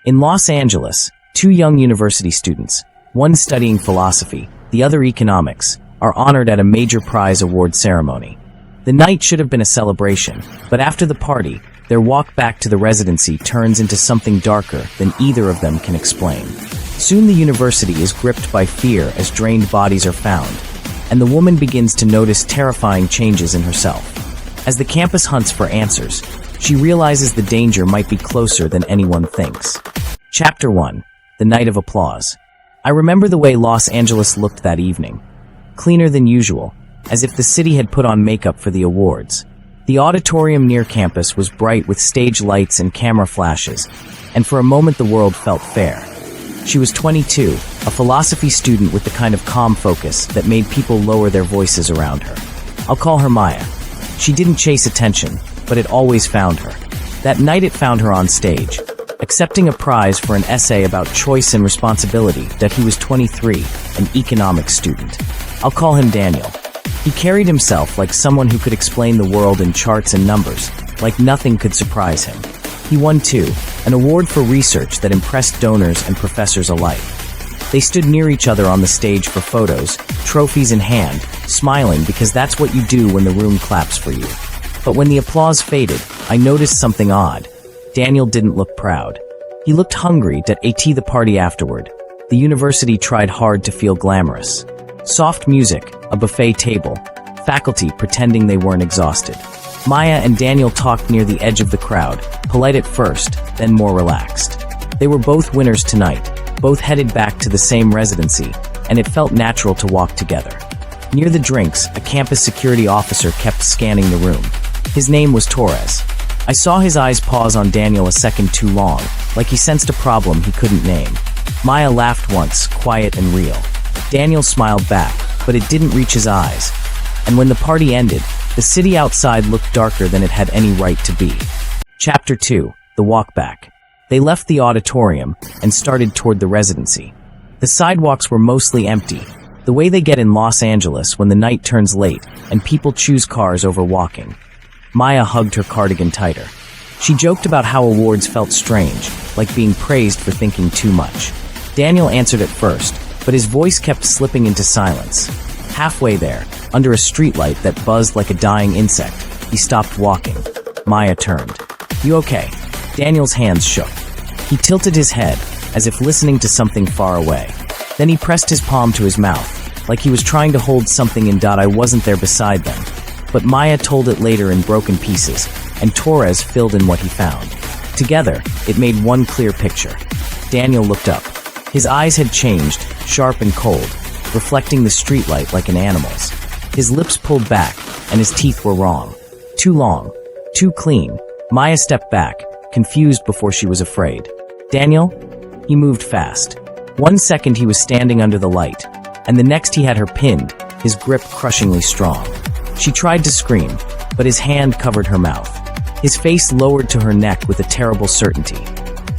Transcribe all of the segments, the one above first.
In Los Angeles, two young university students, one studying philosophy, the other economics, are honored at a major prize award ceremony. The night should have been a celebration, but after the party, their walk back to the residency turns into something darker than either of them can explain. Soon the university is gripped by fear as drained bodies are found, and the woman begins to notice terrifying changes in herself. As the campus hunts for answers, she realizes the danger might be closer than anyone thinks. Chapter 1. The Night of Applause. I remember the way Los Angeles looked that evening. Cleaner than usual, as if the city had put on makeup for the awards. The auditorium near campus was bright with stage lights and camera flashes, and for a moment the world felt fair. She was 22, a philosophy student with the kind of calm focus that made people lower their voices around her. I'll call her Maya. She didn't chase attention, but it always found her. That night it found her on stage, accepting a prize for an essay about choice and responsibility that he was 23, an economics student. I'll call him Daniel. He carried himself like someone who could explain the world in charts and numbers, like nothing could surprise him. He won, too, an award for research that impressed donors and professors alike. They stood near each other on the stage for photos, trophies in hand, smiling because that's what you do when the room claps for you. But when the applause faded, I noticed something odd. Daniel didn't look proud. He looked hungry at the party afterward. The university tried hard to feel glamorous. Soft music, a buffet table, faculty pretending they weren't exhausted. Maya and Daniel talked near the edge of the crowd, polite at first, then more relaxed. They were both winners tonight, both headed back to the same residency, and it felt natural to walk together. Near the drinks, a campus security officer kept scanning the room. His name was Torres. I saw his eyes pause on Daniel a second too long, like he sensed a problem he couldn't name. Maya laughed once, quiet and real. Daniel smiled back, but it didn't reach his eyes. And when the party ended, the city outside looked darker than it had any right to be. Chapter 2. The Walk Back. They left the auditorium and started toward the residency. The sidewalks were mostly empty, the way they get in Los Angeles when the night turns late and people choose cars over walking. Maya hugged her cardigan tighter. She joked about how awards felt strange, like being praised for thinking too much. Daniel answered at first, but his voice kept slipping into silence. Halfway there, under a streetlight that buzzed like a dying insect, he stopped walking. Maya turned. "You okay?" Daniel's hands shook. He tilted his head, as if listening to something far away. Then he pressed his palm to his mouth, like he was trying to hold something in. I wasn't there beside them. But Maya told it later in broken pieces, and Torres filled in what he found. Together, it made one clear picture. Daniel looked up. His eyes had changed, sharp and cold, reflecting the streetlight like an animal's. His lips pulled back, and his teeth were wrong. Too long. Too clean. Maya stepped back, confused before she was afraid. "Daniel?" He moved fast. 1 second he was standing under the light, and the next he had her pinned, his grip crushingly strong. She tried to scream, but his hand covered her mouth. His face lowered to her neck with a terrible certainty.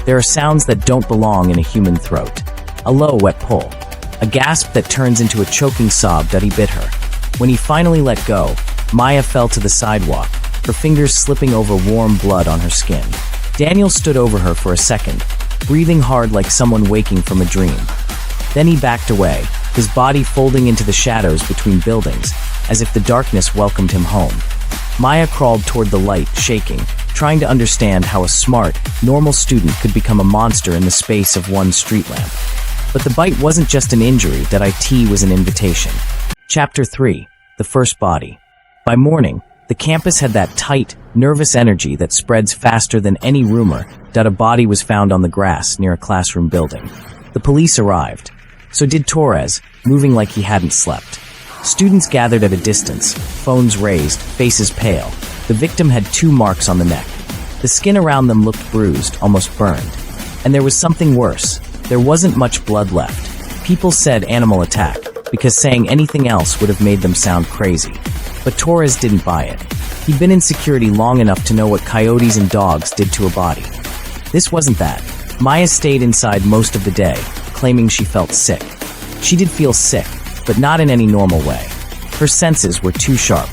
There are sounds that don't belong in a human throat. A low, wet pull. A gasp that turns into a choking sob that he bit her. When he finally let go, Maya fell to the sidewalk, her fingers slipping over warm blood on her skin. Daniel stood over her for a second, breathing hard like someone waking from a dream. Then he backed away, his body folding into the shadows between buildings, as if the darkness welcomed him home. Maya crawled toward the light, shaking, trying to understand how a smart, normal student could become a monster in the space of one street lamp. But the bite wasn't just an injury, it was an invitation. Chapter 3. The First Body. By morning, the campus had that tight, nervous energy that spreads faster than any rumor that a body was found on the grass near a classroom building. The police arrived. So did Torres, moving like he hadn't slept. Students gathered at a distance, phones raised, faces pale. The victim had 2 marks on the neck. The skin around them looked bruised, almost burned. And there was something worse. There wasn't much blood left. People said animal attack, because saying anything else would have made them sound crazy. But Torres didn't buy it. He'd been in security long enough to know what coyotes and dogs did to a body. This wasn't that. Maya stayed inside most of the day, claiming she felt sick. She did feel sick, but not in any normal way. Her senses were too sharp.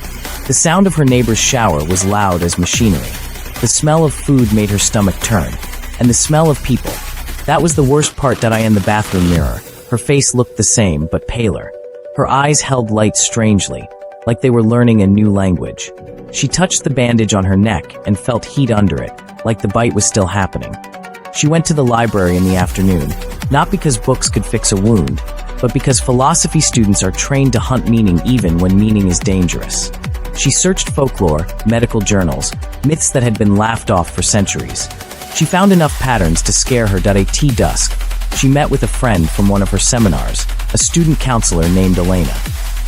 The sound of her neighbor's shower was loud as machinery. The smell of food made her stomach turn, and the smell of people, That was the worst part. In the bathroom mirror, her face looked the same, but paler. Her eyes held light strangely, like they were learning a new language. She touched the bandage on her neck and felt heat under it, like the bite was still happening. She went to the library in the afternoon, not because books could fix a wound, but because philosophy students are trained to hunt meaning even when meaning is dangerous. She searched folklore, medical journals, myths that had been laughed off for centuries. She found enough patterns to scare her. At dusk, she met with a friend from one of her seminars, a student counselor named Elena.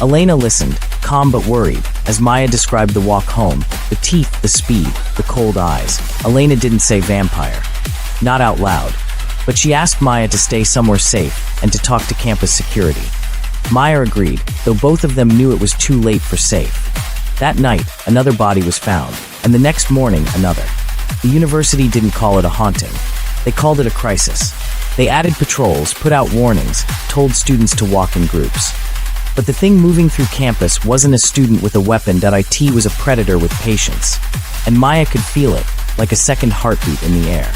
Elena listened, calm but worried, as Maya described the walk home, the teeth, the speed, the cold eyes. Elena didn't say vampire. Not out loud. But she asked Maya to stay somewhere safe and to talk to campus security. Maya agreed, though both of them knew it was too late for safe. That night, another body was found, and the next morning, another. The university didn't call it a haunting. They called it a crisis. They added patrols, put out warnings, told students to walk in groups. But the thing moving through campus wasn't a student with a weapon. It was a predator with patience. And Maya could feel it, like a second heartbeat in the air.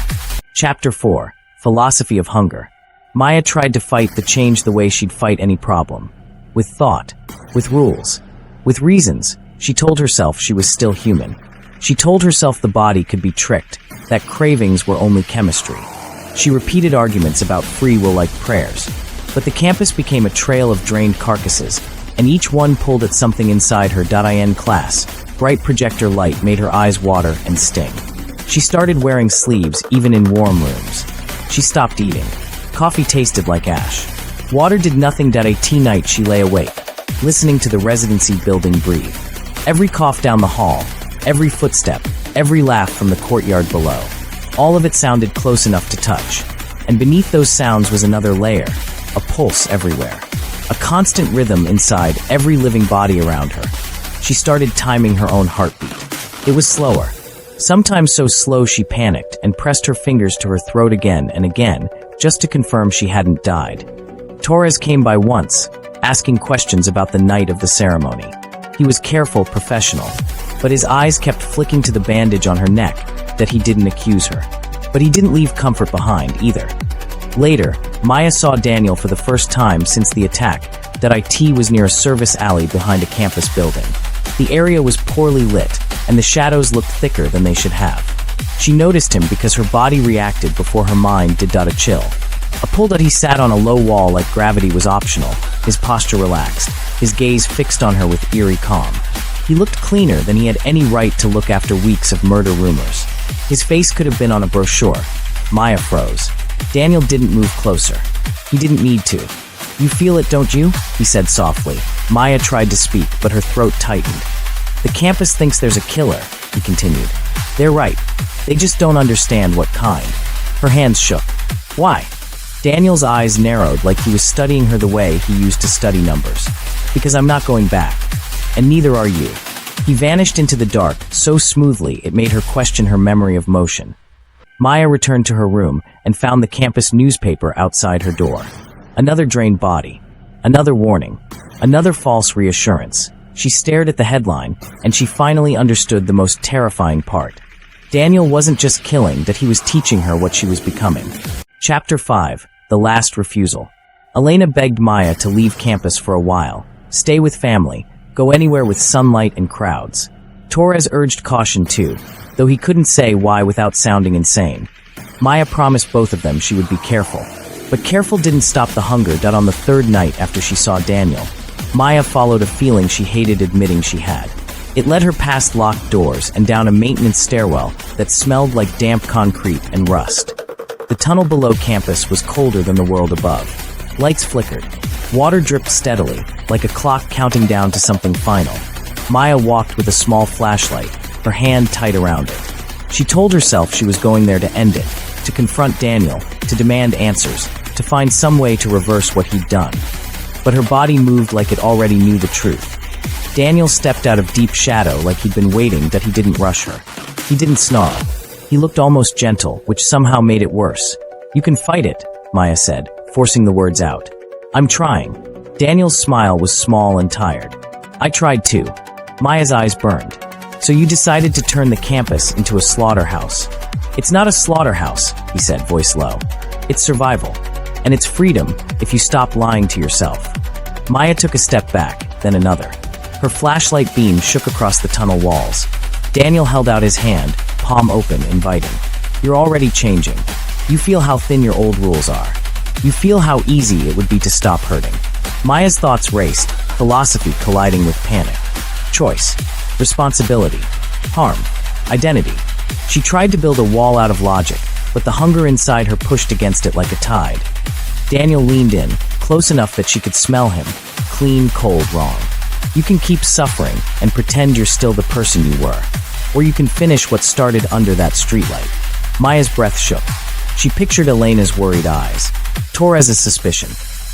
Chapter 4. Philosophy of Hunger. Maya tried to fight to change the way she'd fight any problem. With thought. With rules. With reasons. She told herself she was still human. She told herself the body could be tricked, that cravings were only chemistry. She repeated arguments about free will like prayers. But the campus became a trail of drained carcasses, and each one pulled at something inside her. In class, bright projector light made her eyes water and sting. She started wearing sleeves even in warm rooms. She stopped eating. Coffee tasted like ash. Water did nothing. A tea night she lay awake, listening to the residency building breathe. Every cough down the hall, every footstep, every laugh from the courtyard below. All of it sounded close enough to touch. And beneath those sounds was another layer, a pulse everywhere. A constant rhythm inside every living body around her. She started timing her own heartbeat. It was slower. Sometimes so slow she panicked and pressed her fingers to her throat again and again, just to confirm she hadn't died. Torres came by once, asking questions about the night of the ceremony. He was careful, professional, but his eyes kept flicking to the bandage on her neck, that he didn't accuse her. But he didn't leave comfort behind, either. Later, Maya saw Daniel for the first time since the attack. It was near a service alley behind a campus building. The area was poorly lit, and the shadows looked thicker than they should have. She noticed him because her body reacted before her mind did. A chill. A pull. He sat on a low wall like gravity was optional, his posture relaxed, his gaze fixed on her with eerie calm. He looked cleaner than he had any right to look after weeks of murder rumors. His face could have been on a brochure. Maya froze. Daniel didn't move closer. He didn't need to. "You feel it, don't you?" he said softly. Maya tried to speak, but her throat tightened. "The campus thinks there's a killer," he continued. "They're right. They just don't understand what kind." Her hands shook. "Why?" Daniel's eyes narrowed like he was studying her the way he used to study numbers. "Because I'm not going back. And neither are you." He vanished into the dark so smoothly it made her question her memory of motion. Maya returned to her room and found the campus newspaper outside her door. Another drained body. Another warning. Another false reassurance. She stared at the headline, and she finally understood the most terrifying part. Daniel wasn't just killing, that he was teaching her what she was becoming. Chapter 5. The Last Refusal. Elena begged Maya to leave campus for a while, stay with family, go anywhere with sunlight and crowds. Torres urged caution too, though he couldn't say why without sounding insane. Maya promised both of them she would be careful. But careful didn't stop the hunger. On the third night after she saw Daniel, Maya followed a feeling she hated admitting she had. It led her past locked doors and down a maintenance stairwell that smelled like damp concrete and rust. The tunnel below campus was colder than the world above. Lights flickered. Water dripped steadily, like a clock counting down to something final. Maya walked with a small flashlight, her hand tight around it. She told herself she was going there to end it, to confront Daniel, to demand answers, to find some way to reverse what he'd done. But her body moved like it already knew the truth. Daniel stepped out of deep shadow like he'd been waiting, that he didn't rush her. He didn't snarl. He looked almost gentle, which somehow made it worse. "You can fight it," Maya said, forcing the words out. "I'm trying." Daniel's smile was small and tired. "I tried too." Maya's eyes burned. "So you decided to turn the campus into a slaughterhouse." "It's not a slaughterhouse," he said, voice low. It's survival. And it's freedom if you stop lying to yourself. Maya took a step back, then another. Her flashlight beam shook across the tunnel walls. Daniel held out his hand, palm open, inviting. You're already changing. You feel how thin your old rules are. You feel how easy it would be to stop hurting. Maya's thoughts raced, philosophy colliding with panic. Choice, responsibility, harm, identity. She tried to build a wall out of logic, but the hunger inside her pushed against it like a tide. Daniel leaned in, close enough that she could smell him, clean, cold, wrong. You can keep suffering and pretend you're still the person you were. Or you can finish what started under that streetlight. Maya's breath shook. She pictured Elena's worried eyes, Torres's suspicion,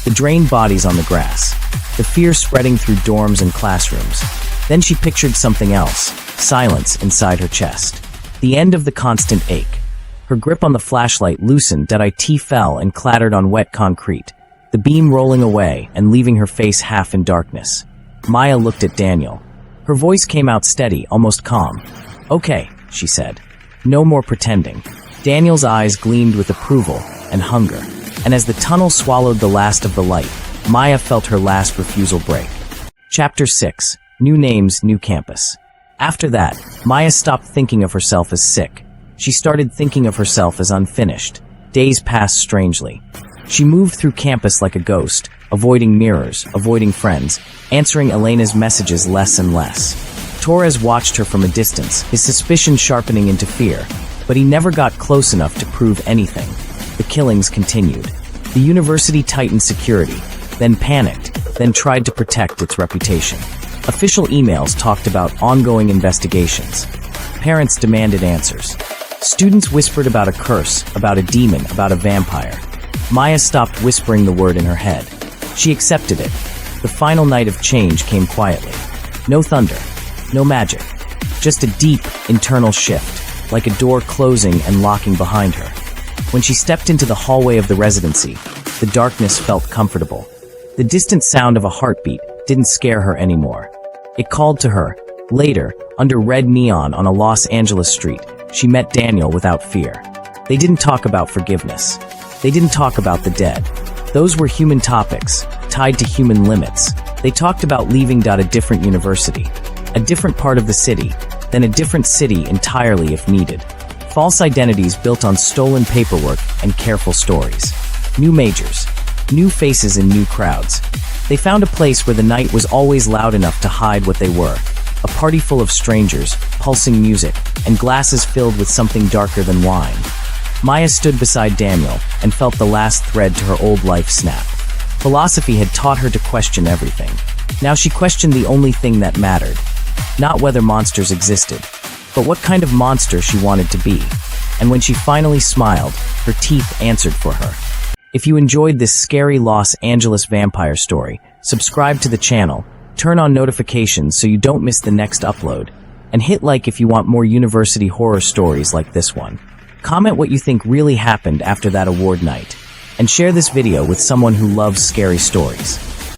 the drained bodies on the grass, the fear spreading through dorms and classrooms. Then she pictured something else, silence inside her chest. The end of the constant ache. Her grip on the flashlight loosened that IT fell and clattered on wet concrete, the beam rolling away and leaving her face half in darkness. Maya looked at Daniel. Her voice came out steady, almost calm. Okay, she said. No more pretending. Daniel's eyes gleamed with approval and hunger, and as the tunnel swallowed the last of the light, Maya felt her last refusal break. Chapter 6. New names, new campus. After that, Maya stopped thinking of herself as sick. She started thinking of herself as unfinished. Days passed strangely. She moved through campus like a ghost, avoiding mirrors, avoiding friends, answering Elena's messages less and less. Torres watched her from a distance, his suspicion sharpening into fear, but he never got close enough to prove anything. The killings continued. The university tightened security, then panicked, then tried to protect its reputation. Official emails talked about ongoing investigations. Parents demanded answers. Students whispered about a curse, about a demon, about a vampire. Maya stopped whispering the word in her head. She accepted it. The final night of change came quietly. No thunder, no magic. Just a deep, internal shift, like a door closing and locking behind her. When she stepped into the hallway of the residency, the darkness felt comfortable. The distant sound of a heartbeat didn't scare her anymore. It called to her. Later, under red neon on a Los Angeles street, she met Daniel without fear. They didn't talk about forgiveness. They didn't talk about the dead. Those were human topics, tied to human limits. They talked about leaving a different university, a different part of the city, then a different city entirely if needed. False identities built on stolen paperwork and careful stories. New majors, new faces in new crowds. They found a place where the night was always loud enough to hide what they were. A party full of strangers, pulsing music, and glasses filled with something darker than wine. Maya stood beside Daniel and felt the last thread to her old life snap. Philosophy had taught her to question everything. Now she questioned the only thing that mattered. Not whether monsters existed, but what kind of monster she wanted to be. And when she finally smiled, her teeth answered for her. If you enjoyed this scary Los Angeles vampire story, subscribe to the channel, turn on notifications so you don't miss the next upload, and hit like if you want more university horror stories like this one. Comment what you think really happened after that award night, and share this video with someone who loves scary stories.